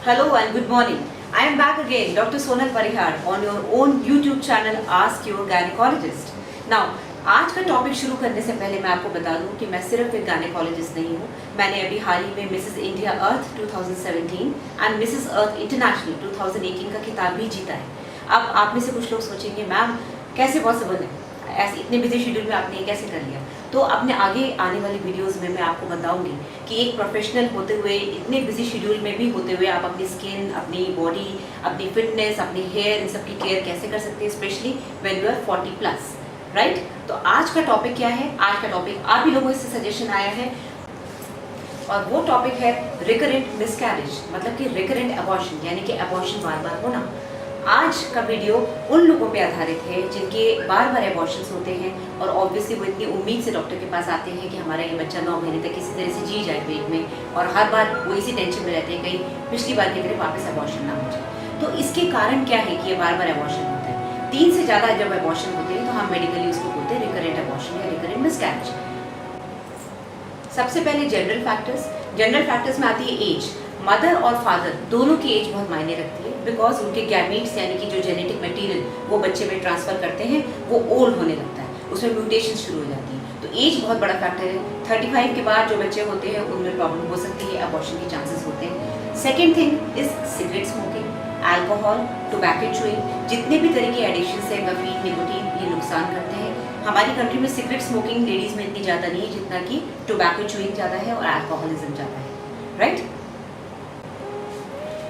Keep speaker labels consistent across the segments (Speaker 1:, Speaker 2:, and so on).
Speaker 1: Hello and good morning. I am back again, Dr. Sonal Parihar, on your own YouTube channel Ask Your Gynecologist. Now, आज का topic शुरू करने से पहले मैं आपको बता दूं कि मैं सिर्फ एक गायनेकोलॉजिस्ट नहीं हूं। मैंने अभी हाल ही में Mrs India earth 2017 and Mrs earth international 2018 का खिताब भी जीता है। अब आप में से कुछ लोग सोचेंगे, मैम कैसे पॉसिबल है, ऐसे इतने बिजी शेड्यूल में आपने ये कैसे कर लिया? तो अपने आगे आने वाली वीडियोस में मैं आपको बताऊंगी कि एक प्रोफेशनल होते हुए, इतने बिजी शेड्यूल में भी होते हुए आप अपनी स्किन, अपनी बॉडी, अपनी फिटनेस, अपनी हेयर, इन सब की केयर कैसे कर सकते हैं, specially when you are 40+, right? तो आज का टॉपिक क्या है? आज का टॉपिक आप ही लोगों से सजेशन आया है और वो टॉपिक है रिकरेंट मिसकैरेज, मतलब कि रिकरेंट अबॉर्शन, यानी कि अबॉर्शन बार बार होना। आज का वीडियो उन लोगों पे आधारित है जिनके बार बार एबॉर्शंस होते हैं और ऑब्वियसली वो इतनी उम्मीद से डॉक्टर के पास आते हैं कि हमारा ये बच्चा 9 महीने तक किसी तरह से जी जाए पेट में, और हर बार वो इसी टेंशन में रहते हैं कहीं पिछली बार की तरह वापस एबॉर्शन ना हो जाए। तो इसके कारण क्या है कि ये बार बार एबॉर्शन होता है? 3 से ज़्यादा जब एबॉर्शन होते हैं तो हम मेडिकली उसको बोलते हैं रिकरेंट एबॉर्शन या रिकरेंट मिसकैरेज। सबसे पहले जनरल फैक्टर्स में आती है एज। मदर और फादर दोनों की एज बहुत मायने रखती है, बिकॉज उनके गैमीट्स यानी कि जो जेनेटिक मटेरियल वो बच्चे में ट्रांसफर करते हैं वो ओल्ड होने लगता है, उसमें म्यूटेशन शुरू हो जाती है। तो एज बहुत बड़ा फैक्टर है। 35 के बाद जो बच्चे होते हैं उनमें प्रॉब्लम हो सकती है, अबॉर्शन के चांसेस होते हैं। Second thing is cigarette smoking, alcohol, tobacco chewing, जितने भी तरह के एडिक्शन है, कैफीन, निकोटीन, ये नुकसान करते हैं। हमारी कंट्री में सिगरेट स्मोकिंग लेडीज में इतनी ज़्यादा नहीं है जितना कि टोबैको च्यूइंग ज़्यादा है और अल्कोहलिज्म ज़्यादा है, राइट?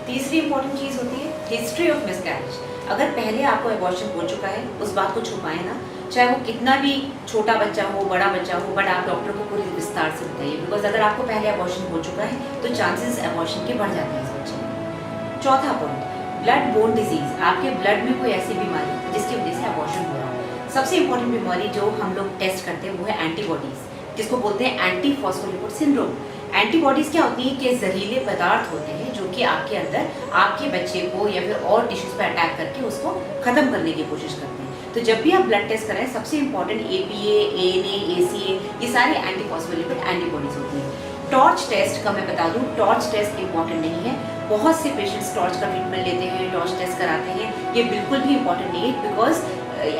Speaker 1: तीसरी इंपॉर्टेंट चीज़ होती है हिस्ट्री ऑफ मिसकैरेज। अगर पहले आपको एबॉर्शन हो चुका है, उस बात को छुपाए ना, चाहे वो कितना भी छोटा बच्चा हो, बड़ा बच्चा हो, बट आप डॉक्टर को पूरी विस्तार से बताइए, बिकॉज अगर आपको पहले एबॉर्शन हो चुका है तो चांसेस एबॉर्शन के बढ़ जाते हैं इस बच्चे में। चौथा पॉइंट, ब्लड बोर्न डिजीज। आपके ब्लड में कोई ऐसी बीमारी जिसकी वजह से एबॉर्शन हो रहा हो। सबसे इंपॉर्टेंट बीमारी जो हम लोग टेस्ट करते हैं वो है एंटीबॉडीज, जिसको बोलते हैं एंटी फॉस्फोलिपिड सिंड्रोम। एंटीबॉडीज क्या होती है कि जहरीले पदार्थ होते हैं जो कि आपके अंदर आपके बच्चे को या फिर और टिश्यूज पर अटैक करके उसको खत्म करने की कोशिश करते हैं। तो जब भी आप ब्लड टेस्ट कराएं, सबसे इंपॉर्टेंट APA, ANA, ACA, ये सारे एंटी फॉस्फोलिपिड एंटीबॉडीज होती हैं। टॉर्च टेस्ट का मैं बता दूं, टॉर्च टेस्ट इंपॉर्टेंट नहीं है। बहुत से पेशेंट्स टॉर्च का ट्रीटमेंट लेते हैं, टॉर्च टेस्ट कराते हैं, ये बिल्कुल भी इंपॉर्टेंट नहीं है, बिकॉज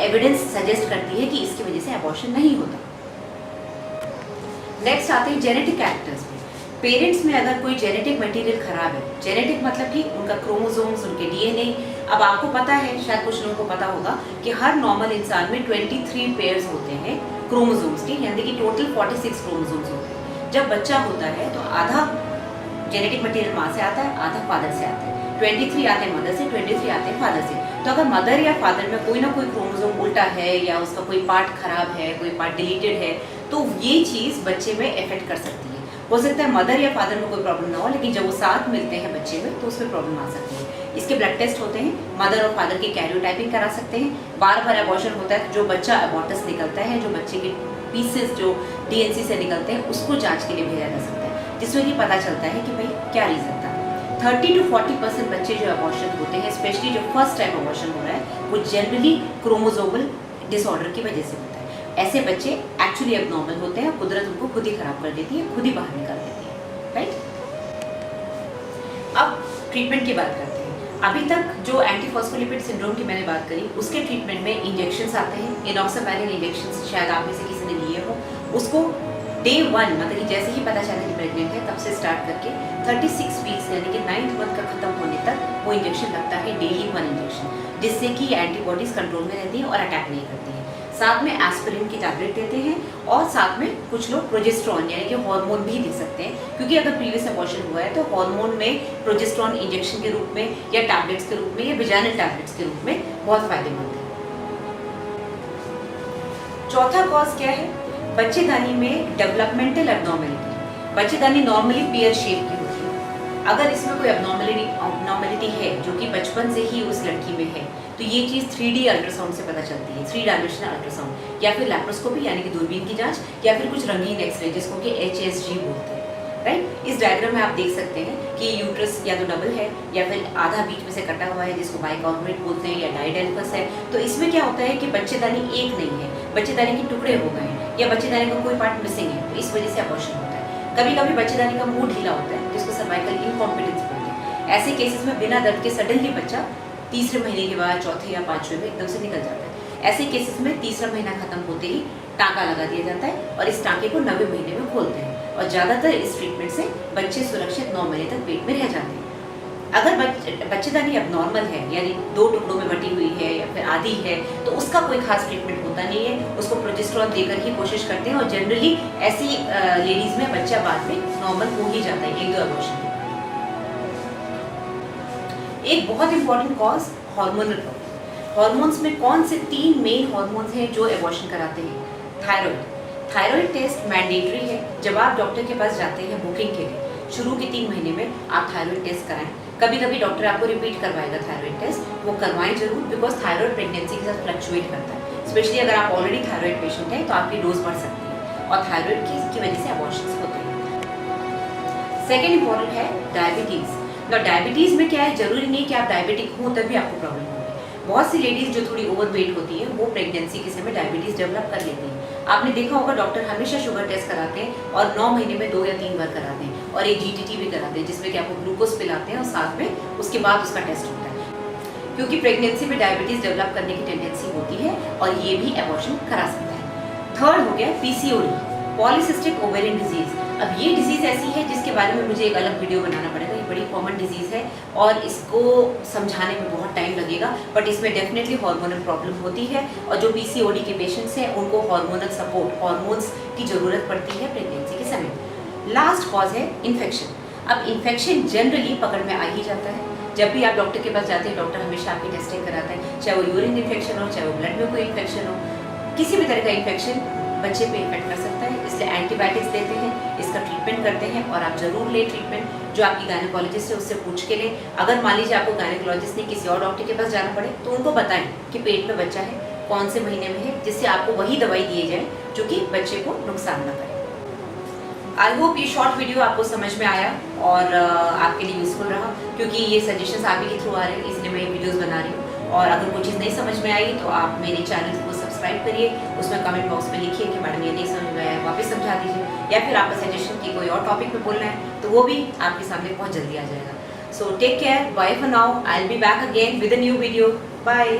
Speaker 1: एविडेंस सजेस्ट करती है कि इसकी वजह से एबॉर्शन नहीं होता। नेक्स्ट आते हैं जेनेटिक कैरेक्टर्स में। पेरेंट्स में अगर कोई जेनेटिक मटेरियल खराब है, जेनेटिक मतलब कि उनका क्रोमोसोम्स, उनके DNA, अब आपको पता है, शायद कुछ लोगों को पता होगा कि हर नॉर्मल इंसान में 23 पेयर्स होते हैं क्रोमोसोम्स के, यानी कि टोटल 46 क्रोमोसोम्स होते हैं। जब बच्चा होता है तो आधा जेनेटिक मटेरियल माँ से आता है, आधा फादर से आता है। 23 आते हैं मदर से, 23 आते हैं फादर से। तो अगर मदर या फादर में कोई ना कोई क्रोमोसोम उल्टा है या उसका कोई पार्ट खराब है, कोई पार्ट डिलीटेड है, तो ये चीज़ बच्चे में इफेक्ट कर सकती है। हो सकता है मदर या फादर में कोई प्रॉब्लम ना हो, लेकिन जब वो साथ मिलते हैं बच्चे में तो उसमें प्रॉब्लम आ सकती है। इसके ब्लड टेस्ट होते हैं, मदर और फादर की कैरियोटाइपिंग करा सकते हैं। बार बार एबॉर्शन होता है, जो बच्चा एबॉर्टस निकलता है, जो बच्चे के पीसेस जो DNC से निकलते हैं, उसको जांच के लिए भेजा जा सकता है, जिसमें कि पता चलता है कि भाई क्या रीज़न था। 30 to 40% बच्चे जो एबॉर्शन होते हैं, स्पेशली जो फर्स्ट टाइम एबॉर्शन हो रहा है, वो जनरली क्रोमोसोमल डिसऑर्डर की वजह से होता है। ऐसे बच्चे एक्चुअली एबनॉर्मल होते हैं, कुदरत उनको खुद ही खराब कर देती है, खुद ही बाहर निकाल देती है, राइट? अब ट्रीटमेंट की बात करते हैं। अभी तक जो एंटी फॉस्फोलिपिड सिंड्रोम की मैंने बात करी, उसके ट्रीटमेंट में इंजेक्शंस आते हैं, इनॉक्सिपैरिन इंजेक्शंस, शायद आप में से किसी ने लिए हो। उसको Day 1, मतलब कि जैसे ही पता चला कि प्रेग्नेंट है, तब से स्टार्ट करके 36 वीक्स यानी कि 9th मंथ का खत्म होने तक वो इंजेक्शन लगता है, डेली 1 इंजेक्शन, जिससे कि एंटीबॉडीज कंट्रोल में रहती हैं और अटैक नहीं करती हैं। साथ में एस्पिरिन की टैबलेट देते हैं और साथ में कुछ लोग प्रोजेस्टेरॉन यानी कि हार्मोन भी दे सकते हैं, क्योंकि अगर प्रीवियस एबॉर्शन हुआ है तो हार्मोन में प्रोजेस्टेरॉन इंजेक्शन के रूप में या टैबलेट्स के रूप में या विजाइनल टैबलेट्स के रूप में बहुत फायदेमंद है। चौथा कॉज क्या है? बच्चेदानी में डेवलपमेंटल एबनॉर्मेलिटी। बच्चेदानी नॉर्मली पेयर शेप की होती है। अगर इसमें कोई एबनॉर्मेलिटी है जो कि बचपन से ही उस लड़की में है, तो ये चीज़ 3D अल्ट्रासाउंड से पता चलती है, 3 डायमेंशनल अल्ट्रासाउंड, या फिर लैप्रोस्कोपी यानी कि दूरबीन की जांच, या फिर कुछ रंगीन एक्सरे जिसको कि HSG बोलते हैं, राइट? इस डायग्राम में आप देख सकते हैं कि यूट्रस या तो डबल है या फिर आधा बीच में से कटा हुआ है, जिसको बाइकॉर्पोरेट बोलते हैं, या डाइडेल्फस है। तो इसमें क्या होता है कि बच्चेदानी एक नहीं है, बच्चेदानी के टुकड़े हो गए हैं या बच्चेदानी का कोई पार्ट मिसिंग है, तो इस वजह से अबॉर्शन होता है। कभी कभी बच्चेदानी का मुंह ढीला होता है, जिसको सर्वाइकल इनकॉम्पिटेंस बोलते हैं। ऐसे केसेस में बिना दर्द के सडनली बच्चा तीसरे महीने के बाद चौथे या पांचवें में एकदम से निकल जाता है। ऐसे केसेस में तीसरा महीना खत्म होते ही टाँका लगा दिया जाता है और इस टाँके को 9वें महीने में खोलते हैं और ज़्यादातर इस ट्रीटमेंट से बच्चे सुरक्षित 9 महीने तक पेट में रह जाते हैं। अगर बच्चेदानी अब नॉर्मल है, यानी 2 टुकड़ों में बटी हुई है या फिर आधी है, तो उसका कोई खास ट्रीटमेंट होता नहीं है। उसको प्रोजेस्टेरॉन देकर ही कोशिश करते हैं और जनरली ऐसी लेडीज में बच्चा बाद में नॉर्मल हो ही जाता है 1-2 अबॉर्शन के बाद। एक बहुत important cause hormonal problem. Hormones में कौन से 3 मेन हार्मोन्स हैं जो एबॉर्शन कराते हैं? थायराइड टेस्ट मैंडेटरी है। जब आप डॉक्टर के पास जाते हैं बुकिंग के लिए, शुरू के 3 महीने में आप थायराइड टेस्ट कराएं। कभी कभी डॉक्टर आपको रिपीट करवाएगा थायराइड टेस्ट, वो करवाएं जरूर, बिकॉज थायराइड प्रेगनेंसी के साथ फ्लक्चुएट करता है। स्पेशली अगर आप ऑलरेडी थायराइड पेशेंट हैं तो आपकी डोज बढ़ सकती है और थायराइड की वजह से अबॉर्शंस होते हैं। सेकेंड इंपॉर्टेंट है डायबिटीज। डायबिटीज में क्या है, जरूरी नहीं कि आप डायबिटिक हो तभी आपको प्रॉब्लम होगी। बहुत सी लेडीज जो थोड़ी ओवरवेट होती है वो प्रेगनेंसी के समय डायबिटीज डेवलप कर लेती है। आपने देखा होगा डॉक्टर हमेशा शुगर टेस्ट कराते हैं और 9 महीने में 2 या 3 बार कराते हैं और एक GTT भी कराते हैं जिसमें कि आपको ग्लूकोज पिलाते हैं और साथ में उसके बाद उसका टेस्ट होता है, क्योंकि प्रेगनेंसी में डायबिटीज डेवलप करने की टेंडेंसी होती है और ये भी एबॉर्शन करा सकता है। थर्ड हो गया PCOD, पॉलीसिस्टिक ओवेरियन डिजीज। अब ये डिजीज ऐसी है जिसके बारे में मुझे एक अलग वीडियो बनाना पड़ेगा। ये बड़ी कॉमन डिजीज है और इसको समझाने में बहुत टाइम लगेगा, बट इसमें डेफिनेटली हार्मोनल प्रॉब्लम होती है और जो PCOD के पेशेंट्स हैं उनको हार्मोनल सपोर्ट, हार्मोन्स की जरूरत पड़ती है प्रेगनेंसी के समय। लास्ट कॉज है इन्फेक्शन। अब इन्फेक्शन जनरली पकड़ में आ ही जाता है। जब भी आप डॉक्टर के पास जाते हैं, डॉक्टर हमेशा आपकी टेस्टिंग कराता है, चाहे वो यूरिन इन्फेक्शन हो, चाहे वो ब्लड में कोई इन्फेक्शन हो। किसी भी तरह का इन्फेक्शन बच्चे पे इफेक्ट कर सकता है, इसलिए एंटीबायोटिक्स देते हैं, इसका ट्रीटमेंट करते हैं और आप जरूर लें ट्रीटमेंट। जो आपकी गायनेकोलॉजिस्ट है उससे पूछ के लें। अगर मान लीजिए आपको गायनेकोलॉजिस्ट ने किसी और डॉक्टर के पास जाना पड़े तो उनको बताएं कि पेट में बच्चा है, कौन से महीने में है, जिससे आपको वही दवाई दी जाए जो कि बच्चे को नुकसान न करे। आई होप ये शॉर्ट वीडियो आपको समझ में आया और आपके लिए यूजफुल रहा, क्योंकि ये सजेशंस आप ही के थ्रू आ रहे हैं, इसलिए मैं ये वीडियोस बना रही हूँ। और अगर कोई चीज़ नहीं समझ में आई तो आप मेरे चैनल को सब्सक्राइब करिए, उसमें कमेंट बॉक्स में लिखिए कि मैडम ये नहीं समझ में आया, वापस समझा दीजिए, या फिर आपका सजेशन कि कोई और टॉपिक पे बोलना है तो वो भी आपके सामने बहुत जल्दी आ जाएगा। So take care, bye for now, I will be back again with a new video. Bye.